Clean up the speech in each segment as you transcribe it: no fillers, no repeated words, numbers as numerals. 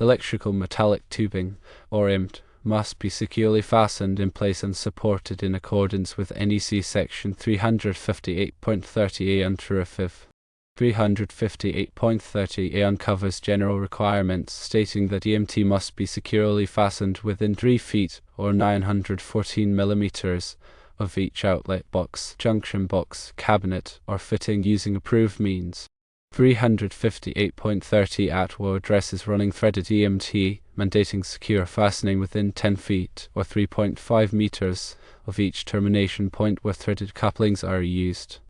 Electrical metallic tubing, or EMT, must be securely fastened in place and supported in accordance with NEC section 358.30A untarifiv. 358.30A uncovers general requirements stating that EMT must be securely fastened within 3 feet or 914 millimeters of each outlet box, junction box, cabinet, or fitting using approved means. 358.30 ATWO addresses running threaded EMT, mandating secure fastening within 10 feet or 3.5 meters of each termination point where threaded couplings are used.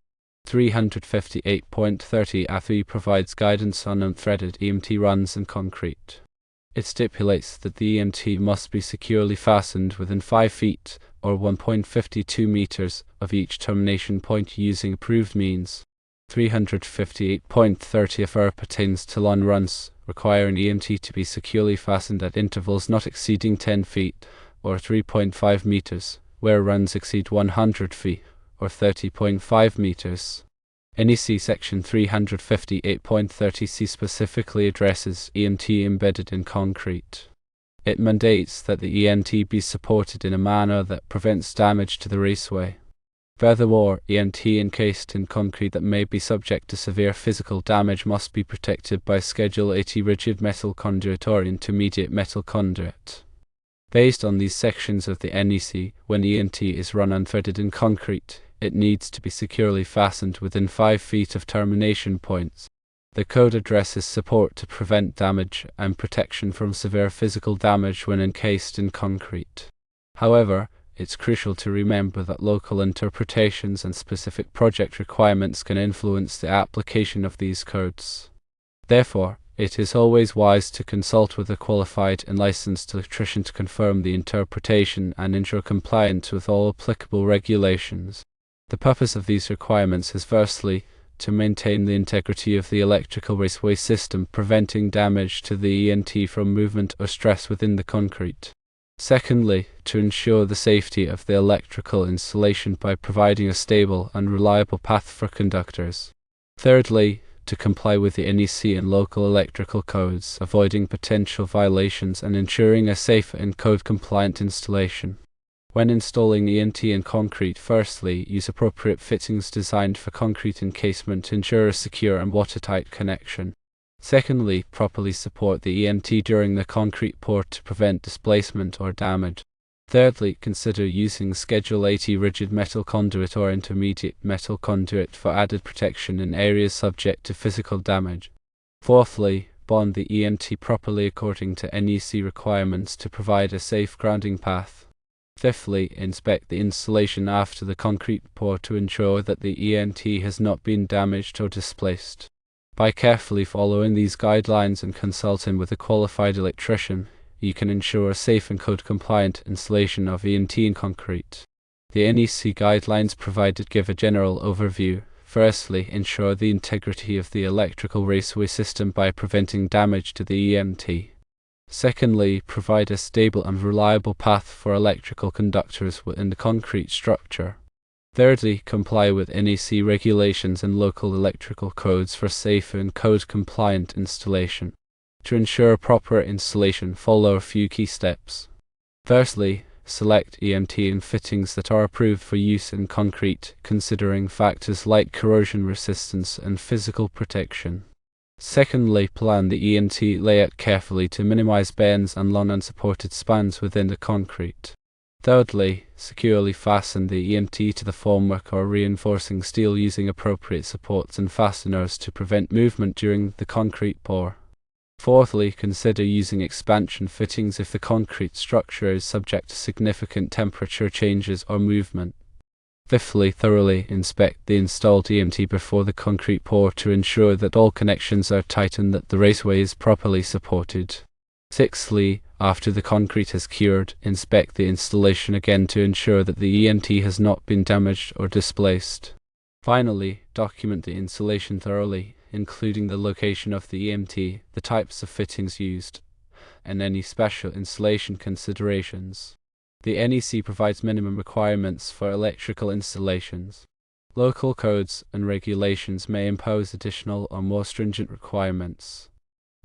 358.30 ATHE provides guidance on unthreaded EMT runs in concrete. It stipulates that the EMT must be securely fastened within 5 feet or 1.52 meters of each termination point using approved means. 358.30 FR pertains to lawn runs, requiring EMT to be securely fastened at intervals not exceeding 10 feet or 3.5 meters, where runs exceed 100 feet or 30.5 meters. NEC section 358.30C specifically addresses EMT embedded in concrete. It mandates that the EMT be supported in a manner that prevents damage to the raceway. Furthermore, EMT encased in concrete that may be subject to severe physical damage must be protected by Schedule 80 rigid metal conduit or intermediate metal conduit. Based on these sections of the NEC, when EMT is run unthreaded in concrete, it needs to be securely fastened within 5 feet of termination points. The code addresses support to prevent damage and protection from severe physical damage when encased in concrete. However, it's crucial to remember that local interpretations and specific project requirements can influence the application of these codes. Therefore, it is always wise to consult with a qualified and licensed electrician to confirm the interpretation and ensure compliance with all applicable regulations. The purpose of these requirements is firstly, to maintain the integrity of the electrical raceway system, preventing damage to the EMT from movement or stress within the concrete. Secondly, to ensure the safety of the electrical installation by providing a stable and reliable path for conductors. Thirdly, to comply with the NEC and local electrical codes, avoiding potential violations and ensuring a safe and code-compliant installation. When installing EMT in concrete, firstly, use appropriate fittings designed for concrete encasement to ensure a secure and watertight connection. Secondly, properly support the EMT during the concrete pour to prevent displacement or damage. Thirdly, consider using Schedule 80 rigid metal conduit or intermediate metal conduit for added protection in areas subject to physical damage. Fourthly, bond the EMT properly according to NEC requirements to provide a safe grounding path. Fifthly, inspect the installation after the concrete pour to ensure that the EMT has not been damaged or displaced. By carefully following these guidelines and consulting with a qualified electrician, you can ensure a safe and code-compliant installation of EMT in concrete. The NEC guidelines provided give a general overview. Firstly, ensure the integrity of the electrical raceway system by preventing damage to the EMT. Secondly, provide a stable and reliable path for electrical conductors within the concrete structure. Thirdly, comply with NEC regulations and local electrical codes for safe and code-compliant installation. To ensure proper installation, follow a few key steps. Firstly, select EMT and fittings that are approved for use in concrete, considering factors like corrosion resistance and physical protection. Secondly, plan the EMT layout carefully to minimize bends and long unsupported spans within the concrete. Thirdly, securely fasten the EMT to the formwork or reinforcing steel using appropriate supports and fasteners to prevent movement during the concrete pour. Fourthly, consider using expansion fittings if the concrete structure is subject to significant temperature changes or movement. Fifthly, thoroughly inspect the installed EMT before the concrete pour to ensure that all connections are tight and that the raceway is properly supported. Sixthly, after the concrete has cured, inspect the installation again to ensure that the EMT has not been damaged or displaced. Finally, document the installation thoroughly, including the location of the EMT, the types of fittings used, and any special installation considerations. The NEC provides minimum requirements for electrical installations. Local codes and regulations may impose additional or more stringent requirements.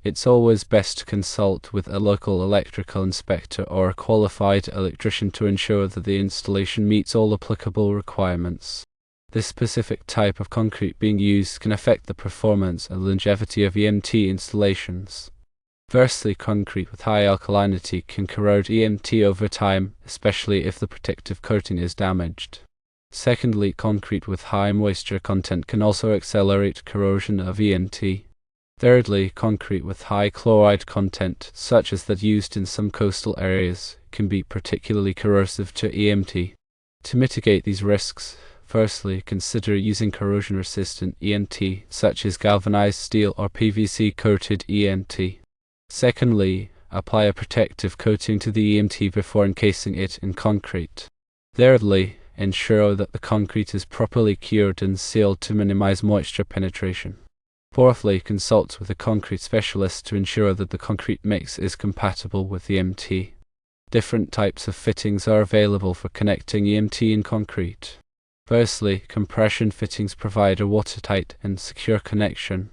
It's always best to consult with a local electrical inspector or a qualified electrician to ensure that the installation meets all applicable requirements. The specific type of concrete being used can affect the performance and longevity of EMT installations. Firstly, concrete with high alkalinity can corrode EMT over time, especially if the protective coating is damaged. Secondly, concrete with high moisture content can also accelerate corrosion of EMT. Thirdly, concrete with high chloride content, such as that used in some coastal areas, can be particularly corrosive to EMT. To mitigate these risks, firstly, consider using corrosion-resistant EMT, such as galvanized steel or PVC-coated EMT. Secondly, apply a protective coating to the EMT before encasing it in concrete. Thirdly, ensure that the concrete is properly cured and sealed to minimize moisture penetration. Fourthly, consult with a concrete specialist to ensure that the concrete mix is compatible with EMT. Different types of fittings are available for connecting EMT in concrete. Firstly, compression fittings provide a watertight and secure connection.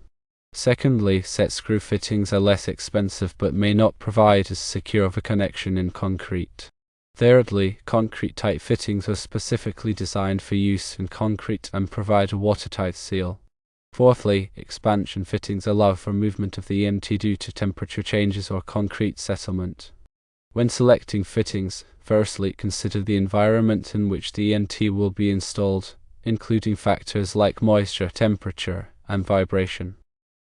Secondly, set screw fittings are less expensive but may not provide as secure of a connection in concrete. Thirdly, concrete-type fittings are specifically designed for use in concrete and provide a watertight seal. Fourthly, expansion fittings allow for movement of the EMT due to temperature changes or concrete settlement. When selecting fittings, firstly, consider the environment in which the EMT will be installed, including factors like moisture, temperature, and vibration.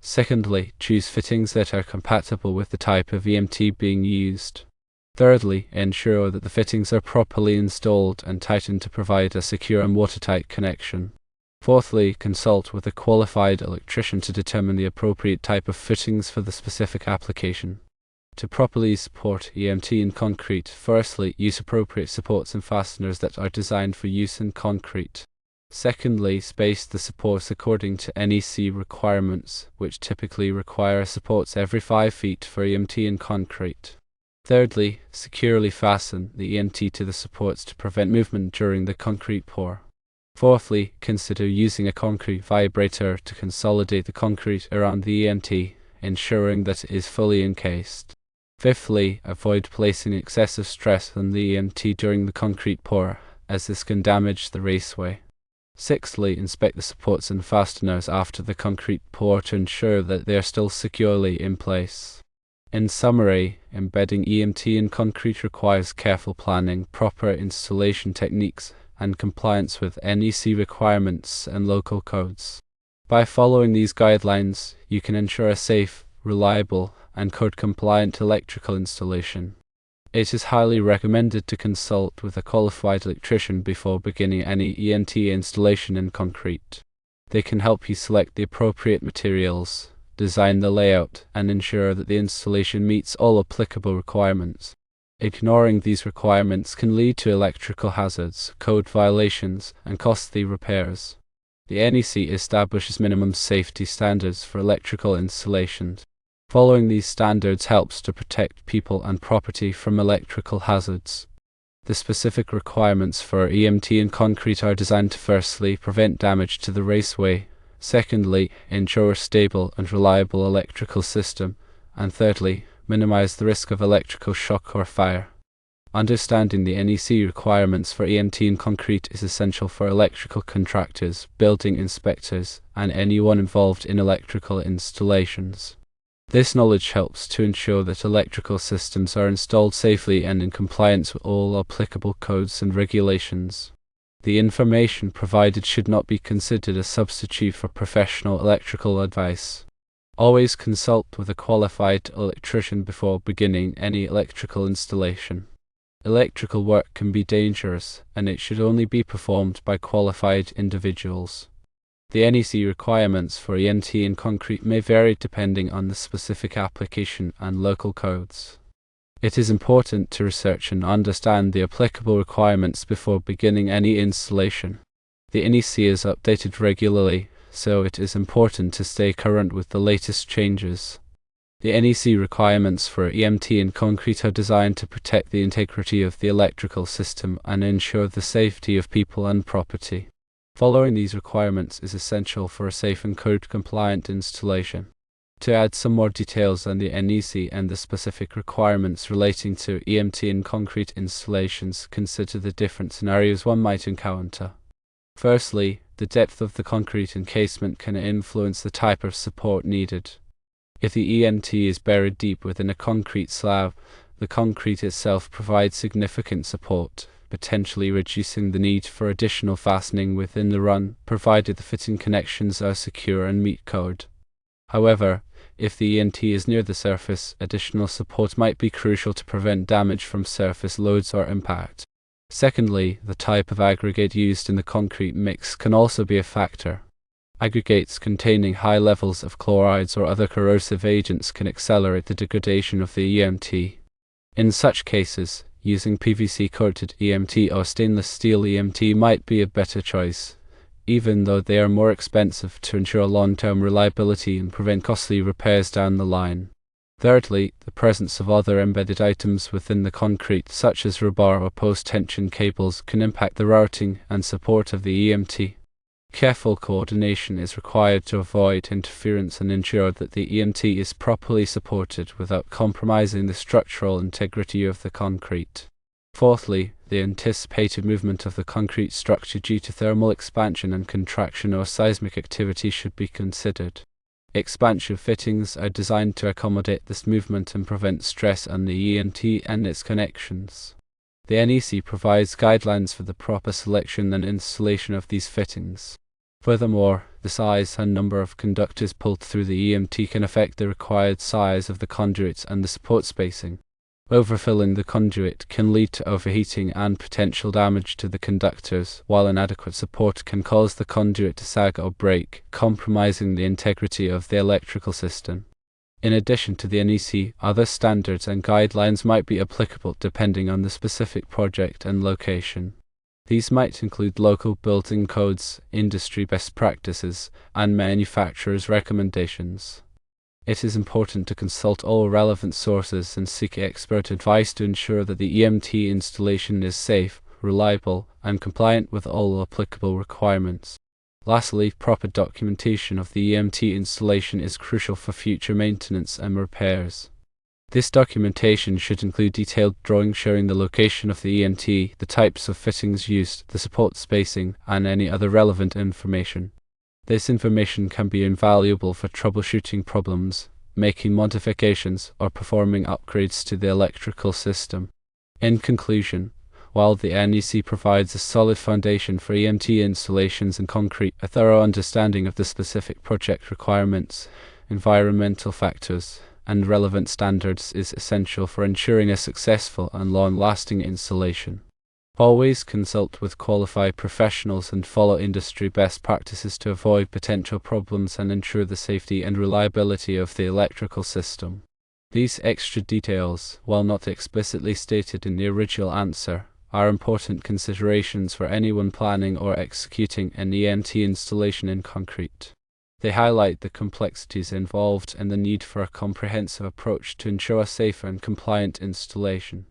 Secondly, choose fittings that are compatible with the type of EMT being used. Thirdly, ensure that the fittings are properly installed and tightened to provide a secure and watertight connection. Fourthly, consult with a qualified electrician to determine the appropriate type of fittings for the specific application. To properly support EMT in concrete, firstly, use appropriate supports and fasteners that are designed for use in concrete. Secondly, space the supports according to NEC requirements, which typically require supports every 5 feet for EMT in concrete. Thirdly, securely fasten the EMT to the supports to prevent movement during the concrete pour. Fourthly, consider using a concrete vibrator to consolidate the concrete around the EMT, ensuring that it is fully encased. Fifthly, avoid placing excessive stress on the EMT during the concrete pour, as this can damage the raceway. Sixthly, inspect the supports and fasteners after the concrete pour to ensure that they are still securely in place. In summary, embedding EMT in concrete requires careful planning, proper installation techniques, and compliance with NEC requirements and local codes. By following these guidelines, you can ensure a safe, reliable, and code-compliant electrical installation. It is highly recommended to consult with a qualified electrician before beginning any EMT installation in concrete. They can help you select the appropriate materials, design the layout, and ensure that the installation meets all applicable requirements. Ignoring these requirements can lead to electrical hazards, code violations, and costly repairs. The NEC establishes minimum safety standards for electrical installations. Following these standards helps to protect people and property from electrical hazards. The specific requirements for EMT in concrete are designed to firstly prevent damage to the raceway, secondly ensure a stable and reliable electrical system, and thirdly minimize the risk of electrical shock or fire. Understanding the NEC requirements for EMT in concrete is essential for electrical contractors, building inspectors, and anyone involved in electrical installations. This knowledge helps to ensure that electrical systems are installed safely and in compliance with all applicable codes and regulations. The information provided should not be considered a substitute for professional electrical advice. Always consult with a qualified electrician before beginning any electrical installation. Electrical work can be dangerous, and it should only be performed by qualified individuals. The NEC requirements for EMT in concrete may vary depending on the specific application and local codes. It is important to research and understand the applicable requirements before beginning any installation. The NEC is updated regularly, so it is important to stay current with the latest changes. The NEC requirements for EMT in concrete are designed to protect the integrity of the electrical system and ensure the safety of people and property. Following these requirements is essential for a safe and code-compliant installation. To add some more details on the NEC and the specific requirements relating to EMT in concrete installations, consider the different scenarios one might encounter. Firstly, the depth of the concrete encasement can influence the type of support needed. If the EMT is buried deep within a concrete slab, the concrete itself provides significant support, potentially reducing the need for additional fastening within the run, provided the fitting connections are secure and meet code. However, if the EMT is near the surface, additional support might be crucial to prevent damage from surface loads or impact. Secondly, the type of aggregate used in the concrete mix can also be a factor. Aggregates containing high levels of chlorides or other corrosive agents can accelerate the degradation of the EMT. In such cases, using PVC-coated EMT or stainless steel EMT might be a better choice, even though they are more expensive to ensure long-term reliability and prevent costly repairs down the line. Thirdly, the presence of other embedded items within the concrete, such as rebar or post-tension cables, can impact the routing and support of the EMT. Careful coordination is required to avoid interference and ensure that the EMT is properly supported without compromising the structural integrity of the concrete. Fourthly, the anticipated movement of the concrete structure due to thermal expansion and contraction or seismic activity should be considered. Expansion fittings are designed to accommodate this movement and prevent stress on the EMT and its connections. The NEC provides guidelines for the proper selection and installation of these fittings. Furthermore, the size and number of conductors pulled through the EMT can affect the required size of the conduit and the support spacing. Overfilling the conduit can lead to overheating and potential damage to the conductors, while inadequate support can cause the conduit to sag or break, compromising the integrity of the electrical system. In addition to the NEC, other standards and guidelines might be applicable depending on the specific project and location. These might include local building codes, industry best practices, and manufacturers' recommendations. It is important to consult all relevant sources and seek expert advice to ensure that the EMT installation is safe, reliable, and compliant with all applicable requirements. Lastly, proper documentation of the EMT installation is crucial for future maintenance and repairs. This documentation should include detailed drawings showing the location of the EMT, the types of fittings used, the support spacing, and any other relevant information. This information can be invaluable for troubleshooting problems, making modifications, or performing upgrades to the electrical system. In conclusion, while the NEC provides a solid foundation for EMT installations in concrete, a thorough understanding of the specific project requirements, environmental factors, and relevant standards is essential for ensuring a successful and long-lasting installation. Always consult with qualified professionals and follow industry best practices to avoid potential problems and ensure the safety and reliability of the electrical system. These extra details, while not explicitly stated in the original answer, are important considerations for anyone planning or executing an EMT installation in concrete. They highlight the complexities involved and the need for a comprehensive approach to ensure a safe and compliant installation.